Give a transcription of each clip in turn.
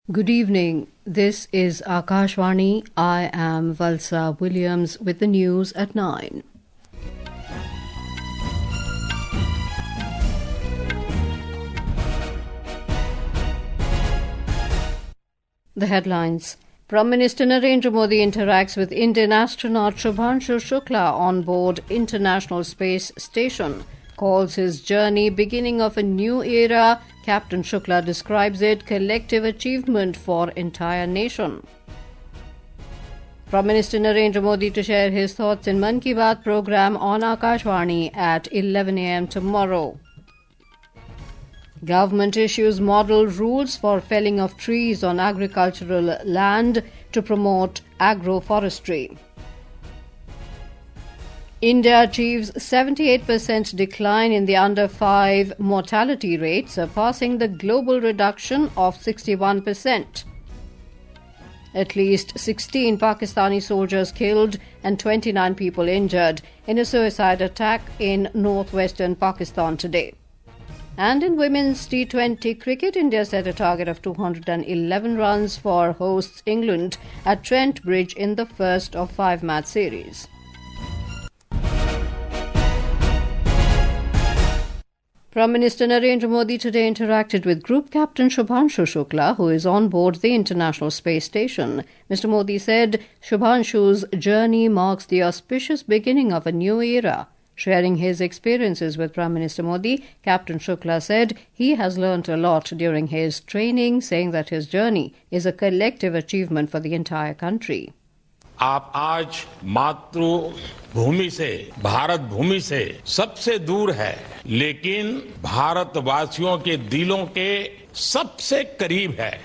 Good evening. This is Akashvani. I am Valsa Williams with the news at 9. The headlines. Prime Minister Narendra Modi interacts with Indian astronaut Shubhanshu Shukla on board International Space Station. Calls his journey beginning of a new era. Captain Shukla describes it collective achievement for entire nation. Prime Minister Narendra Modi to share his thoughts in Mann Ki Baat program on Akashvani at 11 a.m. tomorrow. Government issues model rules for felling of trees on agricultural land to promote agroforestry. India achieves 78% decline in the under-5 mortality rate, surpassing the global reduction of 61%. At least 16 Pakistani soldiers killed and 29 people injured in a suicide attack in northwestern Pakistan today. And in women's T20 cricket, India set a target of 211 runs for hosts England at Trent Bridge in the first of 5-match series. Prime Minister Narendra Modi today interacted with Group Captain Shubhanshu Shukla, who is on board the International Space Station. Mr. Modi said Shubhanshu's journey marks the auspicious beginning of a new era. Sharing his experiences with Prime Minister Modi, Captain Shukla said he has learnt a lot during his training, saying that his journey is a collective achievement for the entire country. आप आज मातृभूमि से, भारत भूमि से सबसे दूर है, लेकिन भारतवासियों के दिलों के सबसे करीब है।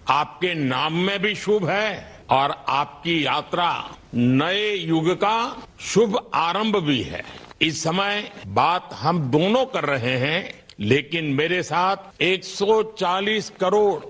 आपके नाम में भी शुभ है और आपकी यात्रा नए युग का शुभ आरंभ भी है। इस समय बात हम दोनों कर रहे हैं, लेकिन मेरे साथ 140 करोड़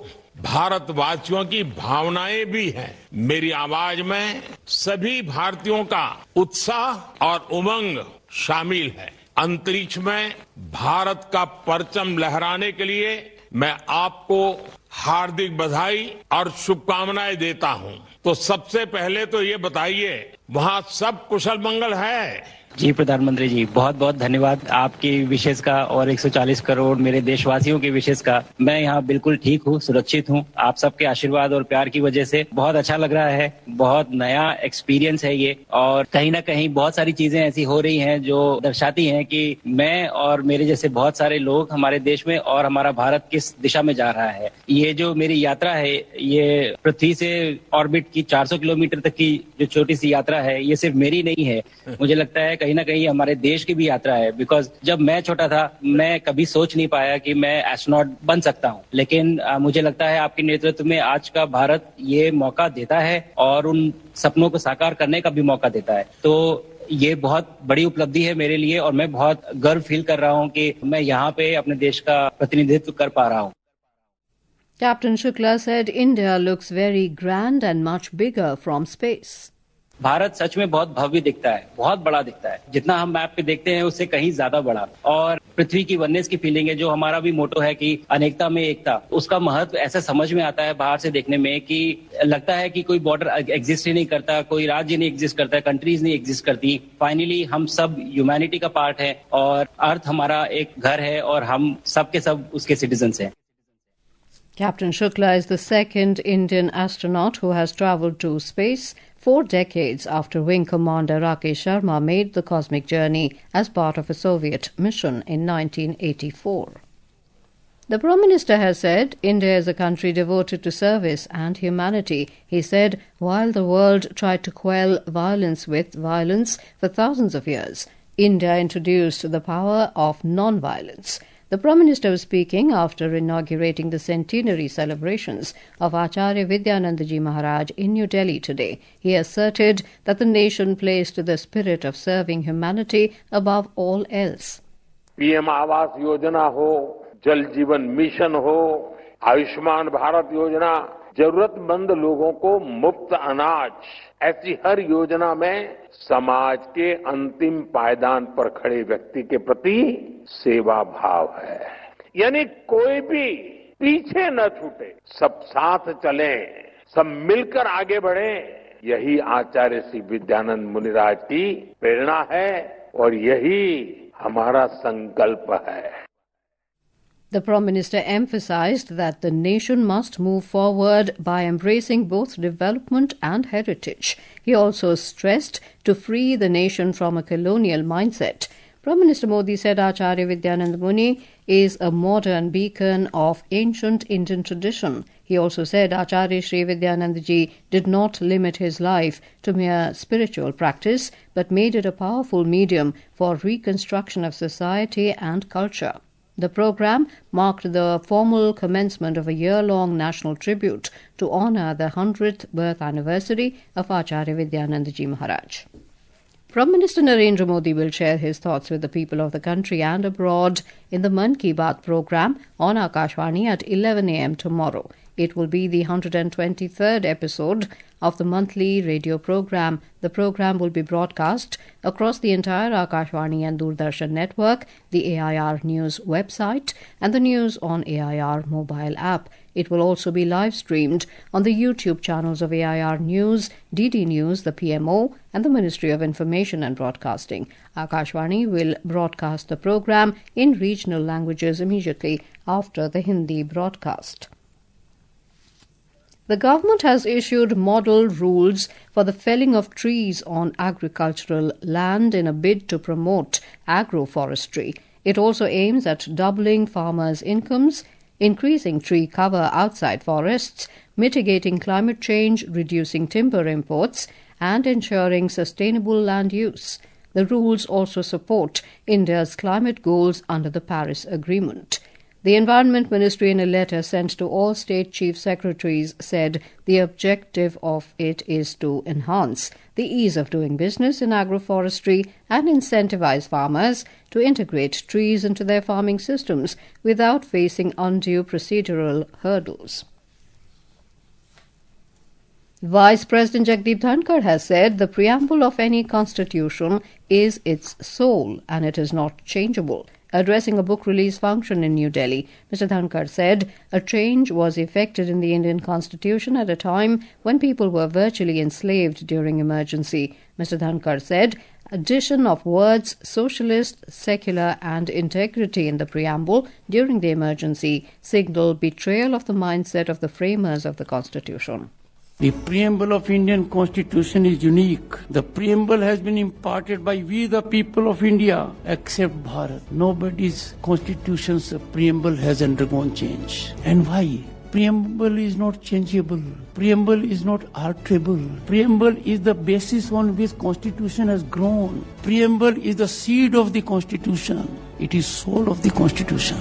भारतवासियों की भावनाएं भी हैं। मेरी आवाज में सभी भारतीयों का उत्साह और उमंग शामिल है। अंतरिक्ष में भारत का परचम लहराने के लिए मैं आपको हार्दिक बधाई और शुभकामनाएं देता हूं। तो सबसे पहले तो ये बताइए, वहां सब कुशल मंगल है? जी प्रधानमंत्री जी, बहुत बहुत धन्यवाद आपकी विशेष का और 140 करोड़ मेरे देशवासियों की विशेष का। मैं यहाँ बिल्कुल ठीक हूँ, सुरक्षित हूँ। आप सबके आशीर्वाद और प्यार की वजह से बहुत अच्छा लग रहा है। बहुत नया एक्सपीरियंस है ये, और कहीं ना कहीं बहुत सारी चीजें ऐसी हो रही हैं जो दर्शाती हैं कि मैं और मेरे जैसे बहुत सारे लोग हमारे देश में और हमारा भारत किस दिशा में जा रहा है। ये जो मेरी यात्रा है, ये पृथ्वी से ऑर्बिट की 400 किलोमीटर तक की जो छोटी सी यात्रा है, ये सिर्फ मेरी नहीं है। मुझे लगता है कहीं ना कहीं हमारे देश की भी यात्रा है। बिकॉज जब मैं छोटा था, मैं कभी सोच नहीं पाया कि मैं एस्ट्रोनॉट बन सकता हूं, लेकिन मुझे लगता है आपके नेतृत्व में आज का भारत ये मौका देता है और उन सपनों को साकार करने का भी मौका देता है। तो ये बहुत बड़ी उपलब्धि है मेरे लिए, और मैं बहुत गर्व फील कर रहा हूं कि मैं यहाँ पे अपने देश का प्रतिनिधित्व कर पा रहा हूं। Captain Shukla said India looks very grand and much bigger from space. Bharat सच में बहुत भव्य दिखता है, बहुत बड़ा दिखता है। जितना हम मैप पे देखते हैं उससे कहीं ज्यादा बड़ा। और पृथ्वी की वननेस की फीलिंग है, जो हमारा भी मोटो है कि अनेकता में एकता, उसका महत्व ऐसा समझ में आता है बाहर से देखने में कि लगता है कि कोई बॉर्डर एग्जिस्ट ही नहीं करता, कोई राज्य नहीं एग्जिस्ट करता, कंट्रीज नहीं एग्जिस्ट करती। फाइनली हम सब ह्यूमैनिटी का पार्ट है और अर्थ हमारा एक घर है और हम सब के सब उसके सिटीजन्स हैं। Captain Shukla is the second Indian astronaut who has travelled to space 4 decades after Wing Commander Rakesh Sharma made the cosmic journey as part of a Soviet mission in 1984. The Prime Minister has said India is a country devoted to service and humanity. He said while the world tried to quell violence with violence for thousands of years, India introduced the power of non-violence. The Prime Minister was speaking after inaugurating the Centenary Celebrations of Acharya Vidyananda Ji Maharaj in New Delhi today. He asserted that the nation placed the spirit of serving humanity above all else. PM Awas Yojana हो, जल जीवन mission हो, आयुष्मान भारत योजना, जरूरतमंद लोगों को मुफ्त अनाज, ऐसी हर योजना में समाज के अंतिम पायदान पर खड़े व्यक्ति के प्रति सेवा भाव है। यानी कोई भी पीछे न छूटे, सब साथ चलें, सब मिलकर आगे बढ़ें, यही आचार्य श्री विद्यानंद मुनिराज की प्रेरणा है और यही हमारा संकल्प है. The Prime Minister emphasized that the nation must move forward by embracing both development and heritage. He also stressed to free the nation from a colonial mindset. Prime Minister Modi said Acharya Vidyanand Muni is a modern beacon of ancient Indian tradition. He also said Acharya Sri Vidyanand Ji did not limit his life to mere spiritual practice, but made it a powerful medium for reconstruction of society and culture. The program marked the formal commencement of a year-long national tribute to honour the 100th birth anniversary of Acharya Vidyanand Ji Maharaj. Prime Minister Narendra Modi will share his thoughts with the people of the country and abroad in the Mann Ki Baat program on Akashvani at 11 a.m. tomorrow. It will be the 123rd episode of the monthly radio program. The program will be broadcast across the entire Akashvani and Doordarshan network, the AIR News website, and the News on AIR mobile app. It will also be live streamed on the YouTube channels of AIR News, DD News, the PMO, and the Ministry of Information and Broadcasting. Akashvani will broadcast the program in regional languages immediately after the Hindi broadcast. The government has issued model rules for the felling of trees on agricultural land in a bid to promote agroforestry. It also aims at doubling farmers' incomes, increasing tree cover outside forests, mitigating climate change, reducing timber imports, and ensuring sustainable land use. The rules also support India's climate goals under the Paris Agreement. The Environment Ministry, in a letter sent to all state chief secretaries, said the objective of it is to enhance the ease of doing business in agroforestry and incentivize farmers to integrate trees into their farming systems without facing undue procedural hurdles. Vice President Jagdeep Dhankar has said the preamble of any constitution is its soul and it is not changeable. Addressing a book release function in New Delhi, Mr. Dhankar said a change was effected in the Indian Constitution at a time when people were virtually enslaved during emergency. Mr. Dhankar said addition of words socialist, secular and integrity in the preamble during the emergency signalled betrayal of the mindset of the framers of the Constitution. The preamble of Indian Constitution is unique. The preamble has been imparted by we the people of India, except Bharat. Nobody's constitution's preamble has undergone change. And why? Preamble is not changeable. Preamble is not alterable. Preamble is the basis on which Constitution has grown. Preamble is the seed of the Constitution. It is soul of the Constitution.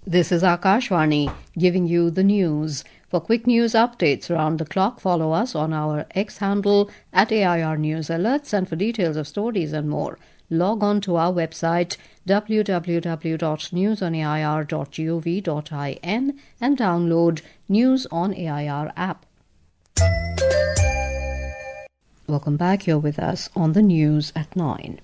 This is Akashvani giving you the news. For quick news updates around the clock, follow us on our X handle at AIR News Alerts, and for details of stories and more, log on to our website www.newsonair.gov.in and download News on AIR app. Welcome back. You're with us on the news at 9.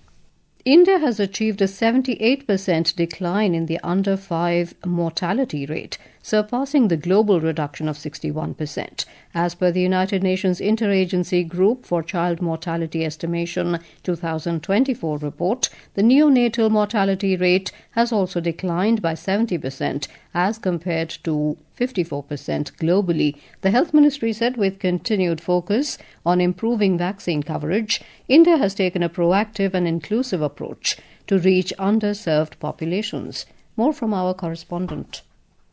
India has achieved a 78% decline in the under 5 mortality rate, surpassing the global reduction of 61%. As per the United Nations Interagency Group for Child Mortality Estimation 2024 report, the neonatal mortality rate has also declined by 70% as compared to 54% globally. The Health Ministry said with continued focus on improving vaccine coverage, India has taken a proactive and inclusive approach to reach underserved populations. More from our correspondent.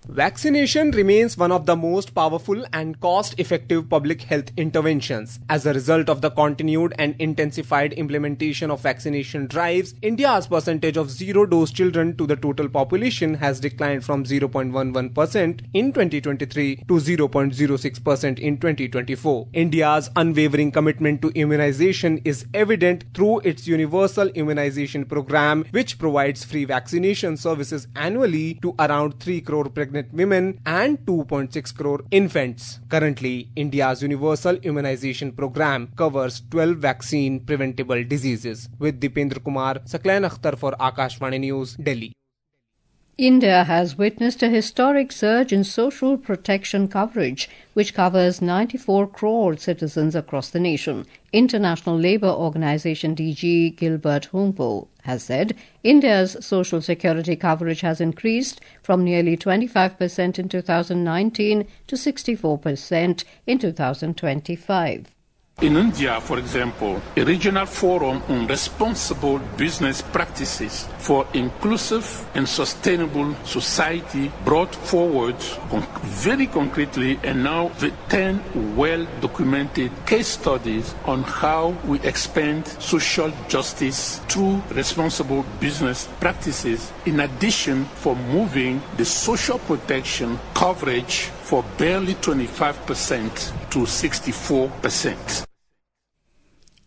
Vaccination remains one of the most powerful and cost-effective public health interventions. As a result of the continued and intensified implementation of vaccination drives, India's percentage of zero-dose children to the total population has declined from 0.11% in 2023 to 0.06% in 2024. India's unwavering commitment to immunization is evident through its universal immunization program, which provides free vaccination services annually to around 3 crore pregnant women and 2.6 crore infants. Currently, India's universal immunization program covers 12 vaccine preventable diseases. With Dipendra Kumar, Saklan Akhtar for Akashvani News, Delhi. India has witnessed a historic surge in social protection coverage, which covers 94 crore citizens across the nation. International Labour Organization DG Gilbert Humpo has said India's social security coverage has increased from nearly 25% in 2019 to 64% in 2025. In India, for example, a regional forum on responsible business practices for inclusive and sustainable society brought forward very concretely and now with 10 well-documented case studies on how we expand social justice through responsible business practices, in addition for moving the social protection coverage for barely 25% to 64%.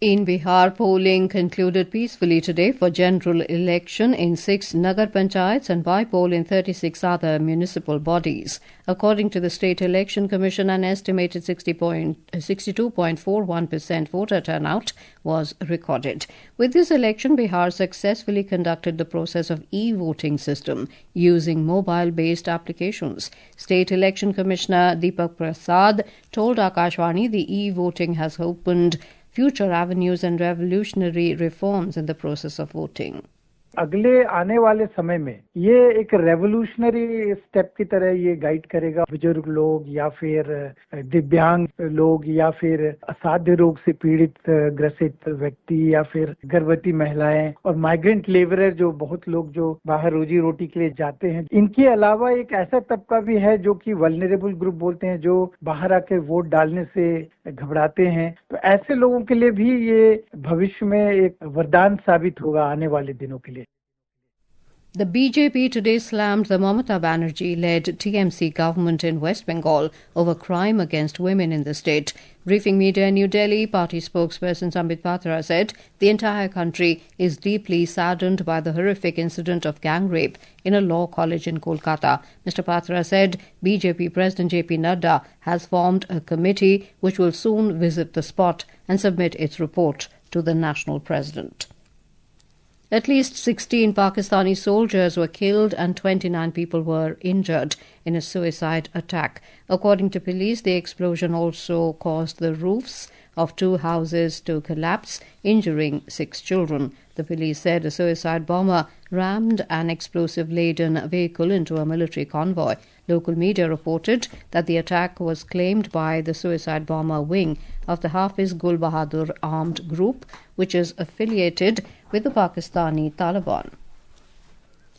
In Bihar, polling concluded peacefully today for general election in 6 Nagar Panchayats and by-poll in 36 other municipal bodies. According to the State Election Commission, an estimated 62.41% voter turnout was recorded. With this election, Bihar successfully conducted the process of e-voting system using mobile-based applications. State Election Commissioner Deepak Prasad told Akashvani the e-voting has opened future avenues and revolutionary reforms in the process of voting. अगले आने वाले समय में ये एक revolutionary step की तरह ये गाइड करेगा बुजुर्ग लोग या फिर दिव्यांग लोग या फिर असाध्य रोग से पीड़ित ग्रसित व्यक्ति या फिर गर्भवती महिलाएं और माइग्रेंट लेबरर जो बहुत लोग जो बाहर रोजी रोटी के लिए जाते हैं। इनके अलावा एक ऐसा तबका भी है जो कि वल्नरेबल ग्रुप बोलते हैं, जो बाहर आके वोट डालने से घबराते हैं। तो ऐसे लोगों के लिए भी ये भविष्य में एक वरदान साबित होगा आने वाले दिनों के लिए। The BJP today slammed the Mamata Banerjee-led TMC government in West Bengal over crime against women in the state. Briefing media in New Delhi, party spokesperson Sambit Patra said the entire country is deeply saddened by the horrific incident of gang rape in a law college in Kolkata. Mr. Patra said BJP President JP Nadda has formed a committee which will soon visit the spot and submit its report to the national president. At least 16 Pakistani soldiers were killed and 29 people were injured in a suicide attack. According to police, the explosion also caused the roofs of 2 houses to collapse, injuring 6 children. The police said a suicide bomber rammed an explosive-laden vehicle into a military convoy. Local media reported that the attack was claimed by the suicide bomber wing of the Hafiz Gul Bahadur armed group, which is affiliated with the Pakistani Taliban.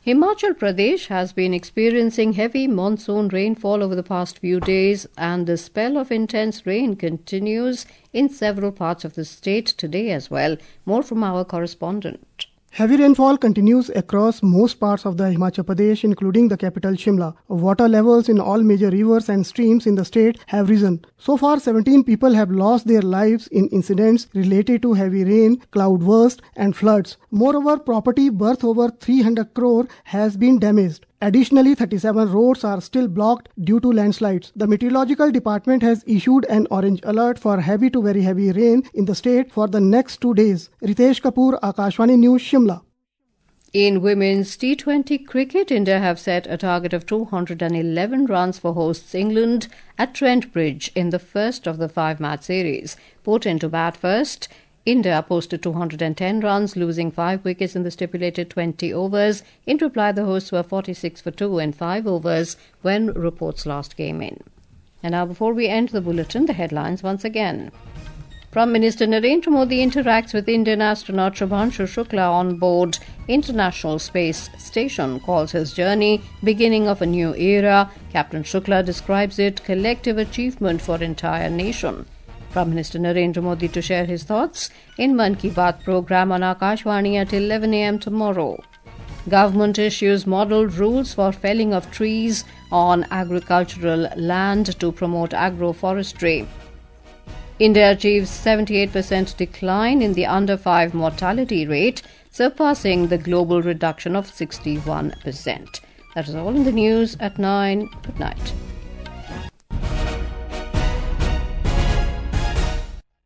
Himachal Pradesh has been experiencing heavy monsoon rainfall over the past few days, and the spell of intense rain continues in several parts of the state today as well. More from our correspondent. Heavy rainfall continues across most parts of the Himachal Pradesh, including the capital Shimla. Water levels in all major rivers and streams in the state have risen. So far, 17 people have lost their lives in incidents related to heavy rain, cloudburst and floods. Moreover, property worth over 300 crore has been damaged. Additionally, 37 roads are still blocked due to landslides. The Meteorological Department has issued an orange alert for heavy to very heavy rain in the state for the next 2 days. Ritesh Kapoor, Akashvani News, Shimla. In women's T20 cricket, India have set a target of 211 runs for hosts England at Trent Bridge in the first of the 5-match series. Put into bat first, India posted 210 runs, losing 5 wickets in the stipulated 20 overs. In reply, the hosts were 46 for 2 in 5 overs when reports last came in. And now, before we end the bulletin, the headlines once again. Prime Minister Narendra Modi interacts with Indian astronaut Shubhanshu Shukla on board International Space Station, calls his journey beginning of a new era. Captain Shukla describes it collective achievement for entire nation. Prime Minister Narendra Modi to share his thoughts in Mann Ki Baat program on Akashvani at 11 a.m. tomorrow. Government issues model rules for felling of trees on agricultural land to promote agroforestry. India achieves 78% decline in the under 5 mortality rate, surpassing the global reduction of 61%. That is all in the news at 9. Good night.